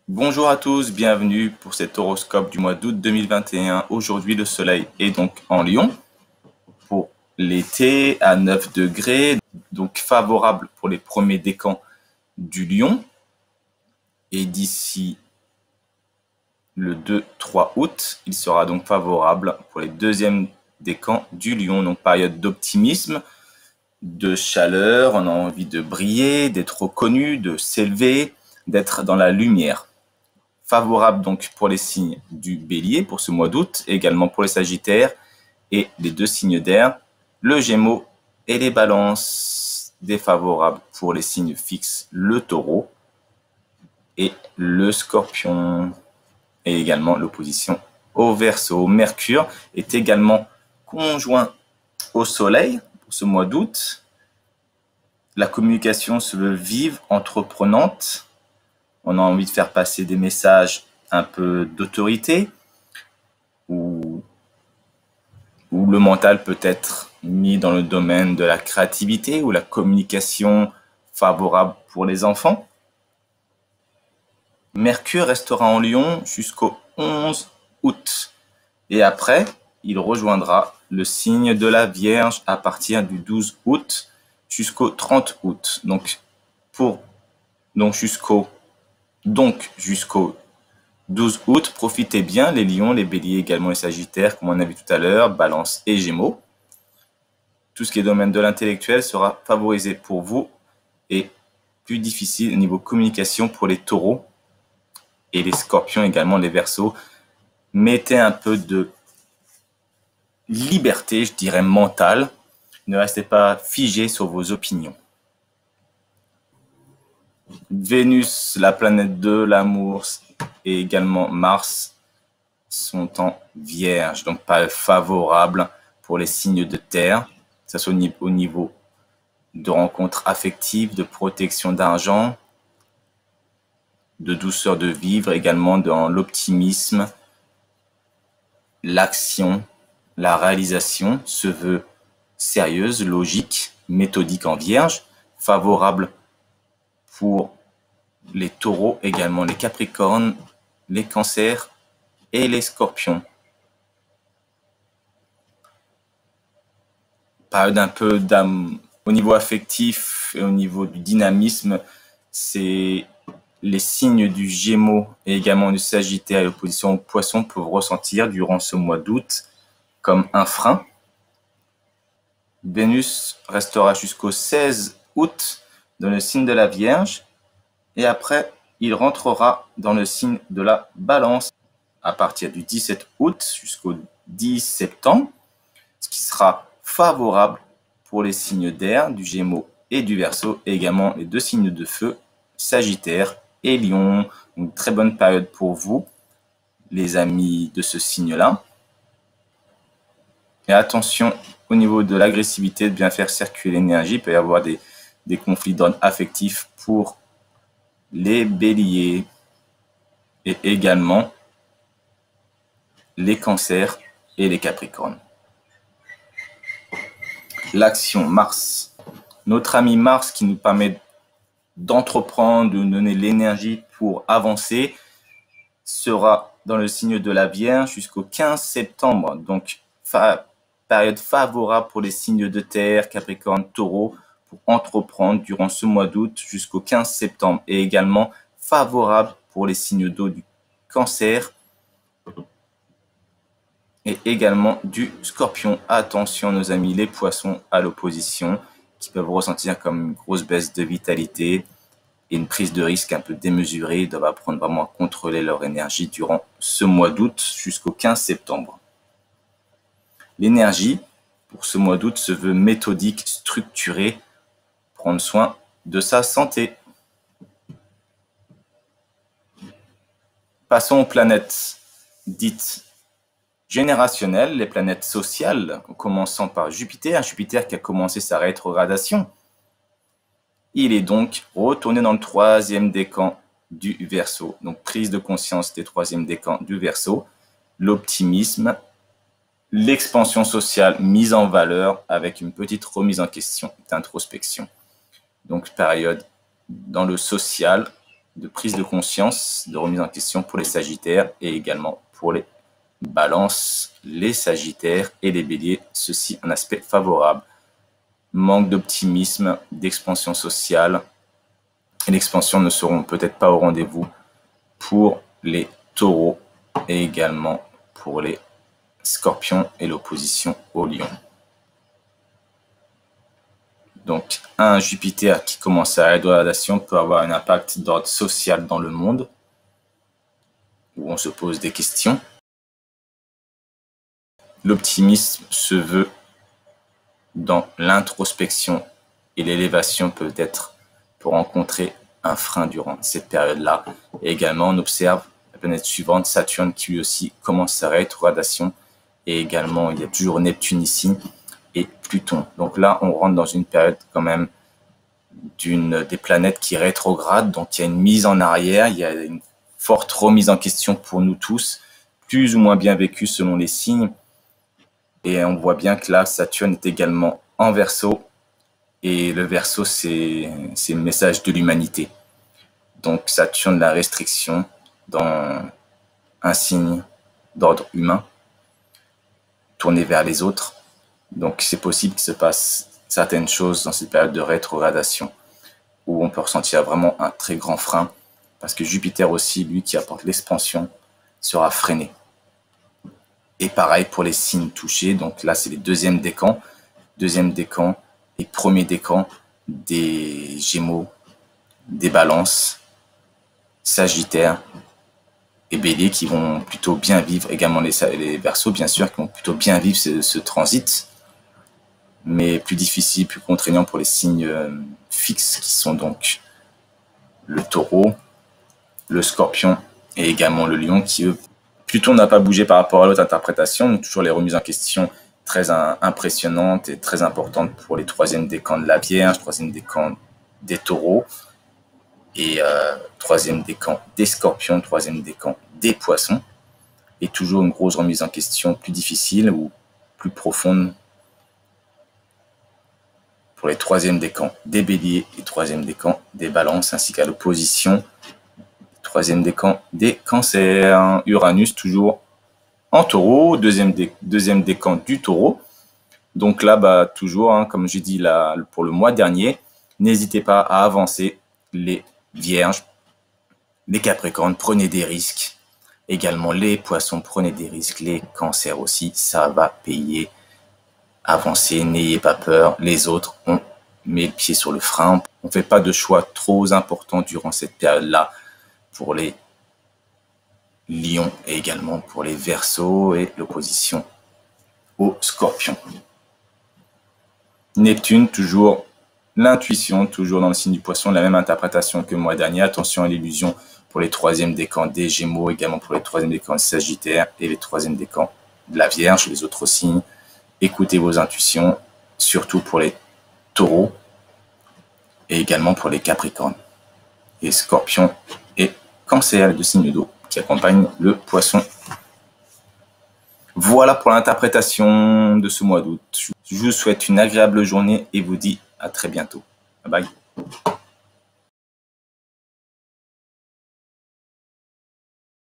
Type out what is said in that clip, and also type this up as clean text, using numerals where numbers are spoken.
Bonjour à tous, bienvenue pour cet horoscope du mois d'août 2021. Aujourd'hui, le soleil est donc en Lion pour l'été à 9 degrés, donc favorable pour les premiers décans du Lion. Et d'ici le 2-3 août, il sera donc favorable pour les deuxièmes décans du Lion. Donc période d'optimisme, de chaleur, on a envie de briller, d'être reconnu, de s'élever, d'être dans la lumière. Favorable donc pour les signes du Bélier pour ce mois d'août, également pour les Sagittaires et les deux signes d'air, le Gémeaux et les Balances. Défavorable pour les signes fixes, le Taureau et le Scorpion. Et également l'opposition au Verseau. Mercure est également conjoint au Soleil pour ce mois d'août. La communication se veut vive, entreprenante. On a envie de faire passer des messages un peu d'autorité, où le mental peut être mis dans le domaine de la créativité ou la communication favorable pour les enfants. Mercure restera en Lion jusqu'au 11 août. Et après, il rejoindra le signe de la Vierge à partir du 12 août jusqu'au 30 août. Donc jusqu'au 12 août, profitez bien les lions, les béliers, également les sagittaires, comme on a vu tout à l'heure, balance et gémeaux. Tout ce qui est domaine de l'intellectuel sera favorisé pour vous et plus difficile au niveau communication pour les taureaux et les scorpions, également les verseaux. Mettez un peu de liberté, je dirais mentale. Ne restez pas figé sur vos opinions. Vénus, la planète de l'amour, et également Mars sont en Vierge, donc pas favorable pour les signes de terre, que ce soit au niveau de rencontres affectives, de protection d'argent, de douceur de vivre, également dans l'optimisme, l'action, la réalisation se veut sérieuse, logique, méthodique en Vierge, favorable pour les taureaux, également les capricornes, les cancers et les scorpions. Période un peu au niveau affectif et au niveau du dynamisme, c'est les signes du Gémeaux et également du Sagittaire et l'opposition au Poisson peuvent ressentir durant ce mois d'août comme un frein. Vénus restera jusqu'au 16 août dans le signe de la Vierge et après, il rentrera dans le signe de la Balance à partir du 17 août jusqu'au 10 septembre, ce qui sera favorable pour les signes d'air, du Gémeaux et du Verseau, et également les deux signes de feu, Sagittaire et Lion. Une très bonne période pour vous, les amis de ce signe-là. Et attention au niveau de l'agressivité, de bien faire circuler l'énergie. Il peut y avoir des conflits d'ordre affectif pour les béliers et également les cancers et les capricornes. L'action Mars. Notre ami Mars qui nous permet d'entreprendre, de donner l'énergie pour avancer, sera dans le signe de la Vierge jusqu'au 15 septembre. Donc, période favorable pour les signes de terre, Capricorne, Taureau, pour entreprendre durant ce mois d'août jusqu'au 15 septembre. Et également favorable pour les signes d'eau du Cancer et également du Scorpion. Attention, nos amis les poissons à l'opposition, qui peuvent ressentir comme une grosse baisse de vitalité et une prise de risque un peu démesurée. Ils doivent apprendre vraiment à contrôler leur énergie durant ce mois d'août jusqu'au 15 septembre. L'énergie pour ce mois d'août se veut méthodique, structurée, prendre soin de sa santé. Passons aux planètes dites générationnelles, les planètes sociales, en commençant par Jupiter. Jupiter qui a commencé sa rétrogradation. Il est donc retourné dans le troisième décan du Verseau. Donc prise de conscience des troisièmes décans du Verseau, l'optimisme, l'expansion sociale mise en valeur avec une petite remise en question d'introspection. Donc période dans le social, de prise de conscience, de remise en question pour les Sagittaires et également pour les Balances, les Sagittaires et les Béliers. Ceci un aspect favorable. Manque d'optimisme, d'expansion sociale. Et l'expansion ne seront peut-être pas au rendez-vous pour les Taureaux et également pour les Scorpions et l'opposition au Lion. Donc, un Jupiter qui commence à rétrogradation peut avoir un impact d'ordre social dans le monde, où on se pose des questions. L'optimisme se veut dans l'introspection et l'élévation peut-être pour rencontrer un frein durant cette période-là. Et également, on observe la planète suivante, Saturne, qui lui aussi commence sa rétrogradation. Et également, il y a toujours Neptune ici et Pluton. Donc là, on rentre dans une période quand même des planètes qui rétrogradent. Donc il y a une mise en arrière, il y a une forte remise en question pour nous tous, plus ou moins bien vécue selon les signes. Et on voit bien que là, Saturne est également en Verseau. Et le Verseau, c'est le message de l'humanité. Donc Saturne, la restriction dans un signe d'ordre humain, tourné vers les autres. Donc c'est possible qu'il se passe certaines choses dans cette période de rétrogradation où on peut ressentir vraiment un très grand frein parce que Jupiter aussi, lui qui apporte l'expansion, sera freiné. Et pareil pour les signes touchés, donc là c'est les deuxièmes décans et premiers décans des Gémeaux, des Balances, Sagittaires et Béliers qui vont plutôt bien vivre, également les Verseaux bien sûr, qui vont plutôt bien vivre ce transit, mais plus difficile, plus contraignant pour les signes fixes qui sont donc le Taureau, le Scorpion et également le Lion qui eux, Pluton n'a pas bougé par rapport à l'autre interprétation, donc toujours les remises en question très impressionnantes et très importantes pour les troisièmes décans de la Vierge, troisième décan des Taureaux et troisième décan des Scorpions, troisième décan des Poissons, et toujours une grosse remise en question plus difficile ou plus profonde pour les troisièmes décans des Béliers et troisième décan des Balances, ainsi qu'à l'opposition troisième décan des Cancers. Uranus toujours en Taureau, deuxième décan du Taureau. Donc là, toujours, comme j'ai dit là, pour le mois dernier, n'hésitez pas à avancer les Vierges, les Capricornes, prenez des risques. Également les Poissons, prenez des risques. Les Cancers aussi, ça va payer. Avancez, n'ayez pas peur. Les autres, on met le pied sur le frein. On ne fait pas de choix trop importants durant cette période-là pour les Lions et également pour les Verseaux et l'opposition aux Scorpions. Neptune, toujours l'intuition, toujours dans le signe du Poisson, la même interprétation que le mois dernier. Attention à l'illusion pour les troisièmes décans des Gémeaux, également pour les troisièmes décans des Sagittaires et les troisièmes décans de la Vierge, les autres signes. Écoutez vos intuitions, surtout pour les Taureaux et également pour les Capricornes. Et Scorpions et Cancer, les deux signes d'eau qui accompagnent le Poisson. Voilà pour l'interprétation de ce mois d'août. Je vous souhaite une agréable journée et vous dis à très bientôt. Bye bye.